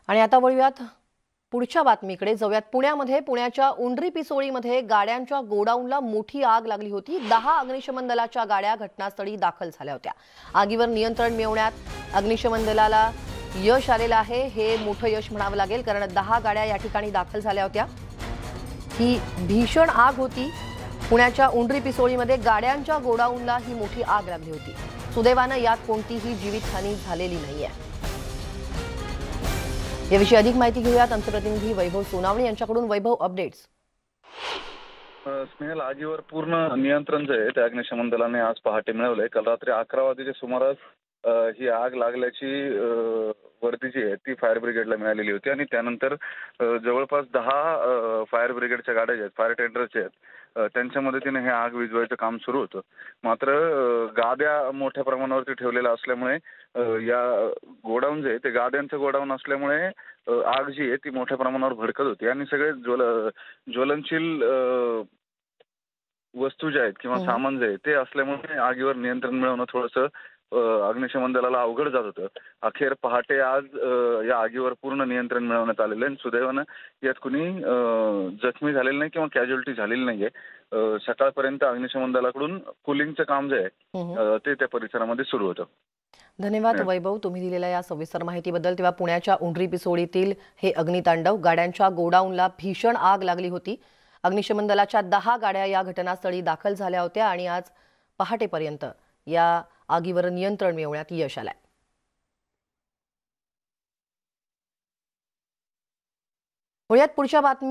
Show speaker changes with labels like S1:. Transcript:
S1: आणि आता वळूयात पुढच्या बातमीकडे जाऊयात। पुण्याच्या उंडरी पिसोळीमध्ये गाड्यांच्या गोडाऊनला मोठी आग लागली होती। 10 अग्निशमन दलाच्या गाड्या घटनास्थळी दाखल झाल्या होत्या। आगीवर नियंत्रण मिळवण्यात अग्निशमन दलाला यश आलेलं आहे। हे मोठं यश म्हणावं लागेल, कारण 10 गाड्या या ठिकाणी दाखल झाल्या होत्या। ही भीषण आग होती। पुण्याच्या उंडरी पिसोळीमध्ये गाड्यांच्या गोडाऊनला ही मोठी आग लागली होती। सुदैवानं यात कोणतीही जीवितहानी झालेली नाहीये। याविषयी अधिक माहिती घेऊयात आमचे प्रतिनिधी वैभव सोनावणे यांच्याकडून। वैभव, अपडेट्स।
S2: स्नेहल, आगीवर पूर्ण नियंत्रण जे आहे ते अग्निशमन दलाने आज पहाटे मिळवलंय। काल रात्री 11 वाजेच्या सुमारास ही आग लागल्याची वर्दी जी आहे ती फायर ब्रिगेडला मिळालेली होती आणि त्यानंतर जवळपास 10 फायर ब्रिगेडच्या गाड्या आहेत, फायर टेंडरच्या आहेत, त्यांच्या मदतीने हे आग विझवायचं काम सुरू होतं। मात्र गाड्या मोठ्या प्रमाणावरती ठेवलेल्या असल्यामुळे या गोडाऊन जे आहे ते गाड्यांचं गोडाऊन असल्यामुळे आग जी आहे ती मोठ्या प्रमाणावर भडकत होती आणि सगळे ज्वलनशील वस्तू ज्या आहेत किंवा सामान जे आहे ते असल्यामुळे आगीवर नियंत्रण मिळवणं थोडंसं अग्निशमन दलाला अवघड जात होतं। अखेर पहाटे आज या आगीवर पूर्ण नियंत्रण मिळवण्यात आलेलं आहे। सुदैवानं यात कुणी जखमी झालेलं नाही किंवा कॅज्युअल्टी झालेली नाहीये। सकाळपर्यंत अग्निशमन दलाकडून कुलिंगचं काम जे आहे ते त्या परिसरामध्ये सुरू होतं।
S1: धन्यवाद वैभव, तुम्ही दिलेल्या या सविस्तर माहितीबद्दल। तेव्हा पुण्याच्या उंडरी पिसोळीतील हे अग्नितांडव, गाड्यांच्या गोडाऊनला भीषण आग लागली होती। अग्निशमन दलाच्या 10 गाड्या या घटनास्थळी दाखल झाल्या होत्या आणि आज पहाटेपर्यंत या आगीवर नियंत्रण मिळवण्यात यश आलंय। पुढच्या बातमी